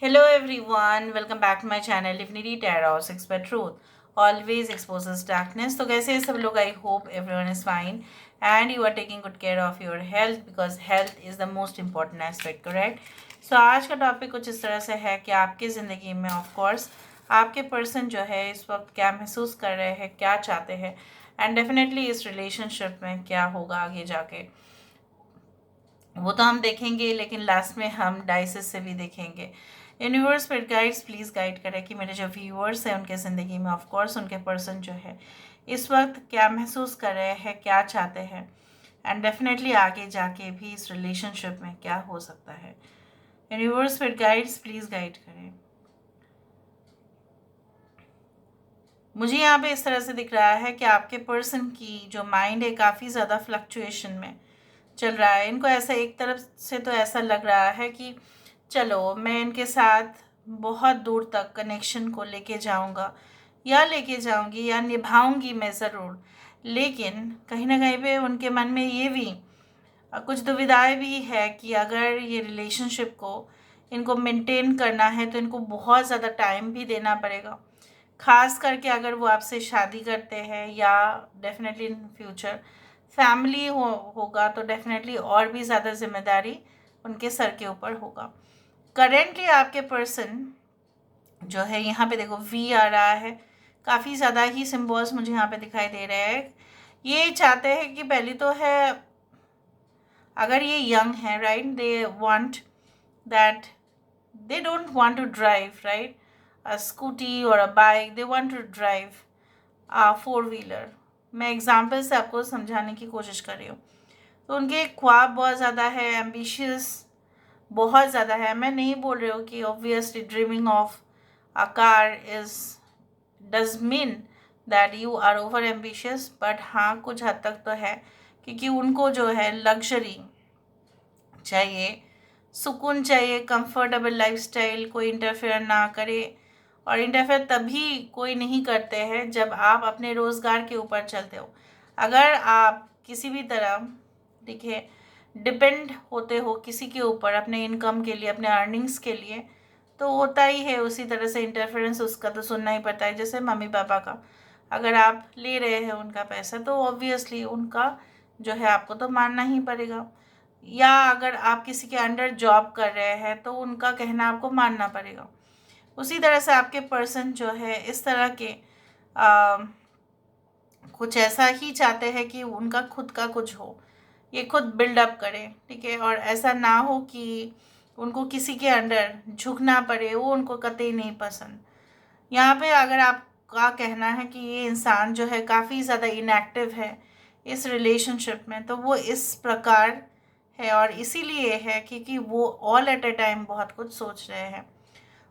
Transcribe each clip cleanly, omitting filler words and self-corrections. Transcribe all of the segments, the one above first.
Hello everyone, welcome back to my channel Divinity Tarot 6 by Truth. Always exposes darkness. तो कैसे हैं सब लोग? I hope everyone is fine and you are taking good care of your health because health is the most important aspect, correct? So आज का topic कुछ इस तरह से है कि आपकी ज़िंदगी में ऑफ कोर्स आपके पर्सन जो है इस वक्त क्या महसूस कर रहे हैं, क्या चाहते हैं एंड डेफिनेटली इस रिलेशनशिप में क्या होगा आगे जाके वो तो हम देखेंगे, लेकिन लास्ट में हम डाइसेस से भी देखेंगे। यूनिवर्स पर गाइड्स प्लीज़ गाइड करें कि मेरे जो व्यूअर्स हैं उनके ज़िंदगी में ऑफ कोर्स उनके पर्सन जो है इस वक्त क्या महसूस कर रहे हैं, क्या चाहते हैं एंड डेफिनेटली आगे जाके भी इस रिलेशनशिप में क्या हो सकता है। यूनिवर्स पर गाइड्स प्लीज़ गाइड करें। मुझे यहाँ पे इस तरह से दिख रहा है कि आपके पर्सन की जो माइंड है काफ़ी ज़्यादा फ्लक्चुएशन में चल रहा है। इनको ऐसा एक तरफ से तो ऐसा लग रहा है कि चलो मैं इनके साथ बहुत दूर तक कनेक्शन को लेके जाऊंगा या लेके जाऊंगी या निभाऊंगी मैं ज़रूर, लेकिन कहीं ना कहीं पे उनके मन में ये भी कुछ दुविधाएं भी है कि अगर ये रिलेशनशिप को इनको मेंटेन करना है तो इनको बहुत ज़्यादा टाइम भी देना पड़ेगा। ख़ास करके अगर वो आपसे शादी करते हैं या डेफिनेटली इन फ्यूचर फैमिली होगा तो डेफिनेटली और भी ज़्यादा जिम्मेदारी उनके सर के ऊपर होगा। करेंटली आपके पर्सन जो है यहाँ पे देखो वी आ रहा है, काफ़ी ज़्यादा ही सिम्बॉल्स मुझे यहाँ पे दिखाई दे रहे हैं। ये चाहते हैं कि पहली तो है अगर ये यंग है right, they want that they don't want to drive right a scooty or a bike, they want to drive a four wheeler। मैं एग्जाम्पल से आपको समझाने की कोशिश कर रही हूँ। तो उनके ख्वाब बहुत ज़्यादा है, एम्बिशियस बहुत ज़्यादा है। मैं नहीं बोल रही हूँ कि obviously dreaming of a car is does mean that you are over ambitious, but हाँ कुछ हद तक तो है, क्योंकि उनको जो है लग्जरी चाहिए, सुकून चाहिए, कंफर्टेबल लाइफस्टाइल, कोई इंटरफेयर ना करे। और इंटरफेयर तभी कोई नहीं करते हैं जब आप अपने रोज़गार के ऊपर चलते हो। अगर आप किसी भी तरह देखिए डिपेंड होते हो किसी के ऊपर अपने इनकम के लिए, अपने अर्निंग्स के लिए, तो होता ही है उसी तरह से इंटरफेरेंस, उसका तो सुनना ही पड़ता है। जैसे मम्मी पापा का अगर आप ले रहे हैं उनका पैसा तो ऑब्वियसली उनका जो है आपको तो मानना ही पड़ेगा, या अगर आप किसी के अंडर जॉब कर रहे हैं तो उनका कहना आपको मानना पड़ेगा। उसी तरह से आपके पर्सन जो है इस तरह के आ, कुछ ऐसा ही चाहते हैं कि उनका खुद का कुछ हो, ये खुद बिल्डअप करें, ठीक है। और ऐसा ना हो कि उनको किसी के अंडर झुकना पड़े, वो उनको कतई नहीं पसंद। यहाँ पे अगर आपका कहना है कि ये इंसान जो है काफ़ी ज़्यादा इनएक्टिव है इस रिलेशनशिप में, तो वो इस प्रकार है और इसीलिए है क्योंकि वो ऑल एट ए टाइम बहुत कुछ सोच रहे हैं,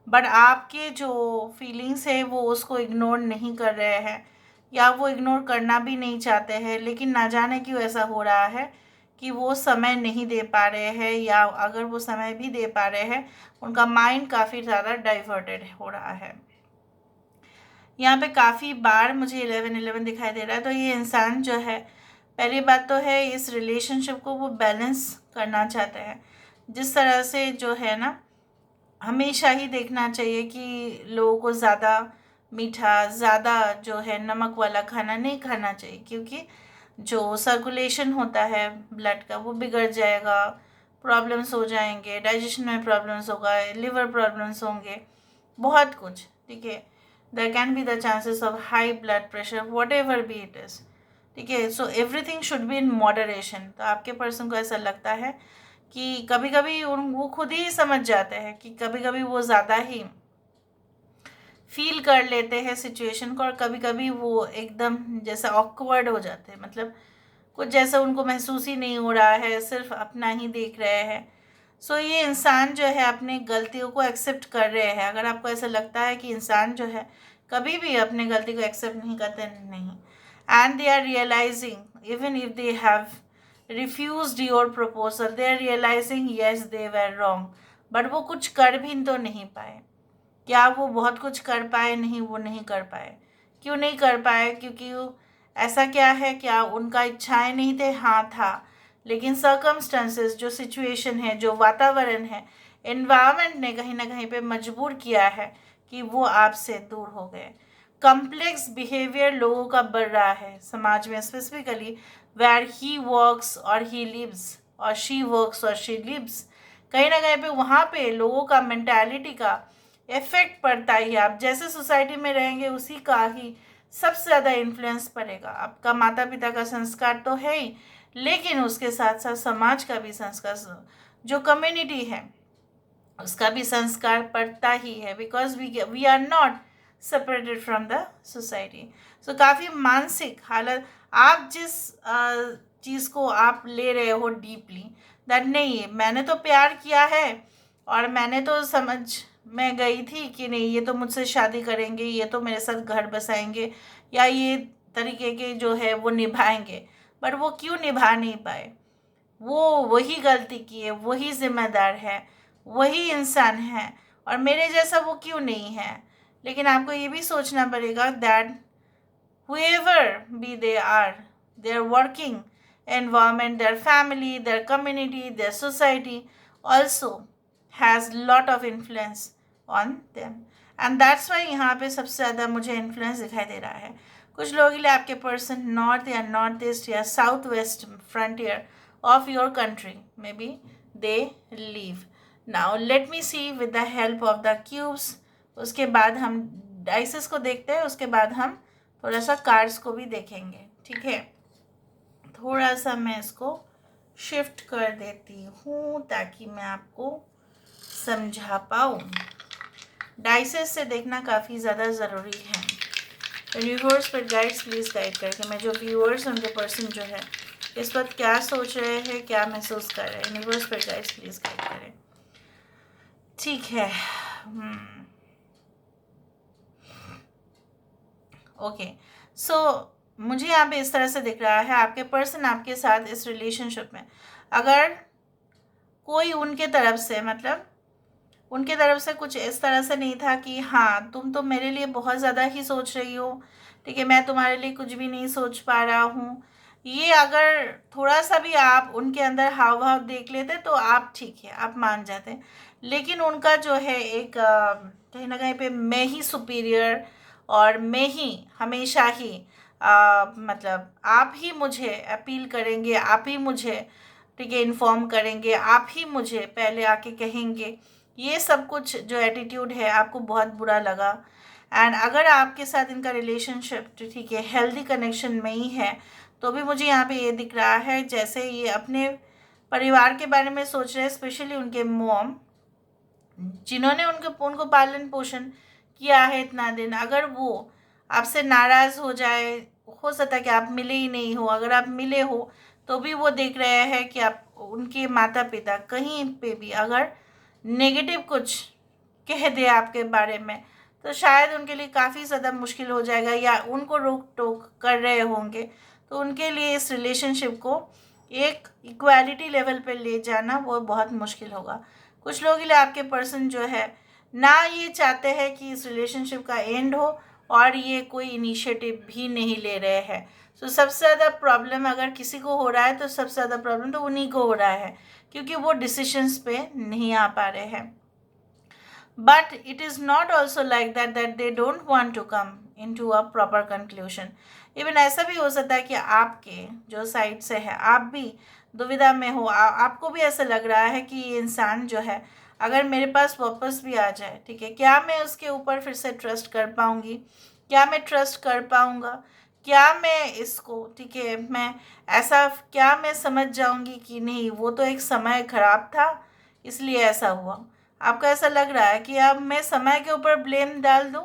बट आपके जो फीलिंग्स है वो उसको इग्नोर नहीं कर रहे हैं या वो इग्नोर करना भी नहीं चाहते हैं, लेकिन ना जाने क्यों ऐसा हो रहा है कि वो समय नहीं दे पा रहे हैं, या अगर वो समय भी दे पा रहे हैं उनका माइंड काफ़ी ज़्यादा डाइवर्टेड हो रहा है। यहाँ पे काफ़ी बार मुझे 11-11 दिखाई दे रहा है। तो ये इंसान जो है पहली बात तो है इस रिलेशनशिप को वो बैलेंस करना चाहते हैं, जिस तरह से जो है ना हमेशा ही देखना चाहिए कि लोगों को ज़्यादा मीठा, ज़्यादा जो है नमक वाला खाना नहीं खाना चाहिए, क्योंकि जो सर्कुलेशन होता है ब्लड का वो बिगड़ जाएगा, प्रॉब्लम्स हो जाएंगे, डाइजेशन में प्रॉब्लम्स होगा, लिवर प्रॉब्लम्स होंगे, बहुत कुछ, ठीक है। There can be the chances of high blood pressure, whatever be it is, ठीक है। So everything should be in moderation. तो आपके पर्सन को ऐसा लगता है कि कभी कभी उन वो खुद ही समझ जाते हैं कि कभी कभी वो ज़्यादा ही फील कर लेते हैं सिचुएशन को, और कभी कभी वो एकदम जैसा ऑकवर्ड हो जाते हैं, मतलब कुछ जैसा उनको महसूस ही नहीं हो रहा है, सिर्फ अपना ही देख रहे हैं। सो ये इंसान जो है अपनी गलतियों को एक्सेप्ट कर रहे हैं। अगर आपको ऐसा लगता है कि इंसान जो है कभी भी अपनी गलती को एक्सेप्ट नहीं करते, नहीं, and they are realising even if they have refused your proposal, they are realising yes they were wrong, but वो कुछ कर भी तो नहीं पाए। क्या वो बहुत कुछ कर पाए? नहीं, वो नहीं कर पाए। क्यों नहीं कर पाए? क्योंकि ऐसा क्या है, क्या उनका इच्छाएं नहीं थे? हाँ था, लेकिन सर्कमस्टेंसेस, जो सिचुएशन है, जो वातावरण है, एनवायरनमेंट ने कहीं ना कहीं पे मजबूर किया है कि वो आपसे दूर हो गए। कम्प्लेक्स बिहेवियर लोगों का बढ़ रहा है समाज में, स्पेसिफिकली वेयर ही वर्क्स और ही लिव्स और शी वर्क्स और शी लिव्स। कहीं ना कहीं पे वहाँ पे लोगों का मेंटालिटी का इफेक्ट पड़ता ही है। आप जैसे सोसाइटी में रहेंगे उसी का ही सबसे ज़्यादा इन्फ्लुएंस पड़ेगा। आपका माता पिता का संस्कार तो है ही, लेकिन उसके साथ साथ समाज का भी संस्कार, जो कम्युनिटी है उसका भी संस्कार पड़ता ही है, because we are not separated from the society. So काफ़ी मानसिक हालत, आप जिस चीज़ को आप ले रहे हो डीपली, दैट नहीं है मैंने तो प्यार किया है और मैंने तो समझ में गई थी कि नहीं ये तो मुझसे शादी करेंगे, ये तो मेरे साथ घर बसाएंगे या ये तरीके के जो है वो निभाएंगे, बट वो क्यों निभा नहीं पाए? वो वही गलती की है, वही जिम्मेदार है, वही इंसान है, और मेरे जैसा वो क्यों नहीं है? लेकिन आपको ये भी सोचना पड़ेगा that whoever be their working environment, their family, their community, their society also has lot of influence on them, and that's why यहाँ पे सबसे ज़्यादा मुझे इन्फ्लुएंस दिखाई दे रहा है। कुछ लोगों के लिए आपके पर्सन नॉर्थ या नॉर्थ ईस्ट या south west frontier of your country may be they leave. Now let me see with the help of the cubes. उसके बाद हम डाइसेस को देखते हैं, उसके बाद हम थोड़ा सा कार्ड्स को भी देखेंगे, ठीक है। थोड़ा सा मैं इसको शिफ्ट कर देती हूँ ताकि मैं आपको समझा पाऊँ। डाइसेस से देखना काफ़ी ज़्यादा ज़रूरी है। यूनिवर्स पर गाइड्स प्लीज़ गाइड करके, मैं जो व्यूअर्स उनके पर्सन जो है इस वक्त क्या सोच रहे हैं, क्या महसूस कर रहे हैं, यूनिवर्स पर गाइड्स प्लीज़ गाइड करें, ठीक है। ओके, सो मुझे यहाँ पे इस तरह से दिख रहा है आपके पर्सन आपके साथ इस रिलेशनशिप में, अगर कोई उनके तरफ से, मतलब उनके तरफ से कुछ इस तरह से नहीं था कि हाँ तुम तो मेरे लिए बहुत ज़्यादा ही सोच रही हो, ठीक है, मैं तुम्हारे लिए कुछ भी नहीं सोच पा रहा हूँ, ये अगर थोड़ा सा भी आप उनके अंदर हाव भाव देख लेते तो आप ठीक है, आप मान जाते। लेकिन उनका जो है एक कहीं ना कहीं पे मैं ही सुपीरियर और मैं ही हमेशा ही मतलब आप ही मुझे अपील करेंगे, आप ही मुझे, ठीक है, इन्फॉर्म करेंगे, आप ही मुझे पहले आके कहेंगे, ये सब कुछ जो एटीट्यूड है आपको बहुत बुरा लगा। एंड अगर आपके साथ इनका रिलेशनशिप ठीक है हेल्दी कनेक्शन में ही है, तो भी मुझे यहाँ पे ये दिख रहा है जैसे ये अपने परिवार के बारे में सोच रहे हैं, स्पेशली उनके मॉम जिन्होंने उनको पालन पोषण किया है इतना दिन। अगर वो आपसे नाराज़ हो जाए, हो सकता है कि आप मिले ही नहीं हो, अगर आप मिले हो तो भी वो देख रहे हैं कि आप उनके माता पिता कहीं पे भी अगर नेगेटिव कुछ कह दे आपके बारे में, तो शायद उनके लिए काफ़ी ज़्यादा मुश्किल हो जाएगा, या उनको रोक टोक कर रहे होंगे, तो उनके लिए इस रिलेशनशिप को एक इक्वालिटी लेवल पे ले जाना वो बहुत मुश्किल होगा। कुछ लोगों के लिए आपके पर्सन जो है ना ये चाहते हैं कि इस रिलेशनशिप का एंड हो, और ये कोई इनिशिएटिव भी नहीं ले रहे हैं। तो सबसे ज़्यादा प्रॉब्लम अगर किसी को हो रहा है तो सबसे ज़्यादा प्रॉब्लम तो उन्हीं को हो रहा है, क्योंकि वो डिसीशंस पे नहीं आ पा रहे हैं। But it is not also like that they don't want to come into a proper conclusion. Even ऐसा भी हो सकता है कि आपके जो साइड से है आप भी दुविधा में हो, आपको भी ऐसा लग रहा है कि ये इंसान जो है अगर मेरे पास वापस भी आ जाए, ठीक है, क्या मैं उसके ऊपर फिर से ट्रस्ट कर पाऊँगी, क्या मैं ट्रस्ट कर पाऊँगा, क्या मैं इसको, ठीक है, मैं ऐसा क्या मैं समझ जाऊँगी कि नहीं वो तो एक समय ख़राब था इसलिए ऐसा हुआ। आपको ऐसा लग रहा है कि अब मैं समय के ऊपर ब्लेम डाल दूँ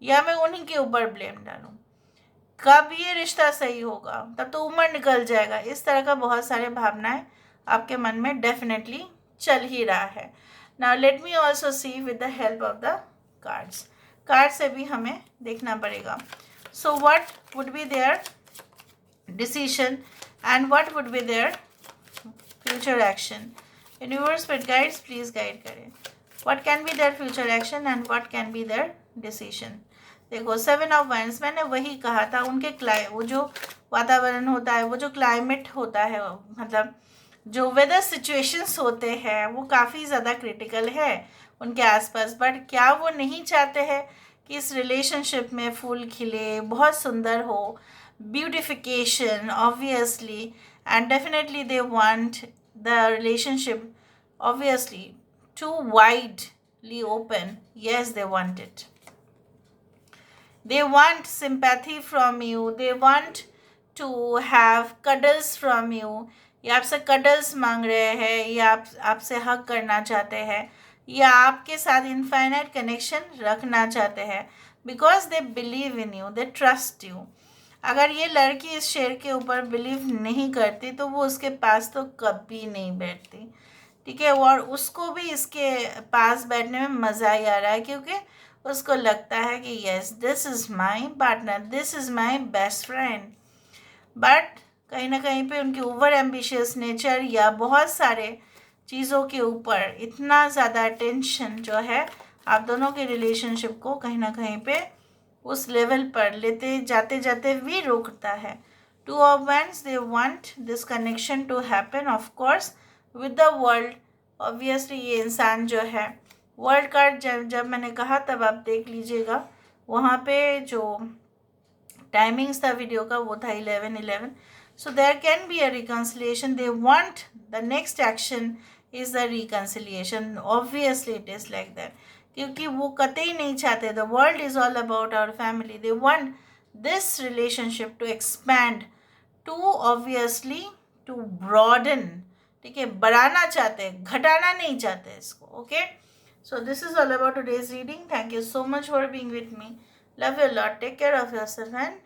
या मैं उन्हीं के ऊपर ब्लेम डालूँ, कब ये रिश्ता सही होगा, तब तो उम्र निकल जाएगा। इस तरह का बहुत सारे भावनाएं आपके मन में डेफिनेटली चल ही रहा है। Now let me also see with the help of the cards. Card से भी हमें देखना पड़ेगा। So what would be their decision and what would be their future action. Universe with guides please guide करें। What can be their future action and what can be their decision. देखो 7 of winds, मैंने वही कहा था, उनके वो जो वातावरण होता है, वो जो क्लाइमेट होता है, मतलब जो वेदर सिचुएशंस होते हैं वो काफ़ी ज़्यादा क्रिटिकल है उनके आसपास, बट क्या वो नहीं चाहते हैं कि इस रिलेशनशिप में फूल खिले, बहुत सुंदर हो, beautification obviously, and definitely they want the relationship obviously too widely open. Yes, they want it. They want sympathy from you. They want to have cuddles from you. ये आपसे cuddles मांग रहे हैं, या आपसे हक करना चाहते हैं, या आपके साथ इनफाइनाइट कनेक्शन रखना चाहते हैं, because they believe in you, they trust you. अगर ये लड़की इस शेर के ऊपर बिलीव नहीं करती तो वो उसके पास तो कभी नहीं बैठती. ठीक है, और उसको भी इसके पास बैठने में मज़ा ही आ रहा है, क्योंकि उसको लगता है कि yes, this is my partner, this is my best friend. But कहीं ना कहीं पे उनकी ओवर एम्बिशियस नेचर या बहुत सारे चीज़ों के ऊपर इतना ज़्यादा अटेंशन जो है आप दोनों के रिलेशनशिप को कहीं ना कहीं पे उस लेवल पर लेते जाते जाते भी रोकता है. Two of wands, they want this connection to happen of course with the world. Obviously ये इंसान जो है, वर्ल्ड कार्ड जब मैंने कहा तब आप देख लीजिएगा, वहाँ पे जो टाइमिंग्स था वीडियो का वो था 11:11. So there can be a reconciliation. They want the next action is the reconciliation. Obviously it is like that, क्योंकि वो कतई नहीं चाहते. The world is all about our family. They want this relationship to expand, to obviously to broaden. ठीक है, बढ़ाना चाहते हैं, घटाना नहीं चाहते इसको. Okay, so this is all about today's reading. Thank you so much for being with me. Love you lot. Take care of yourself and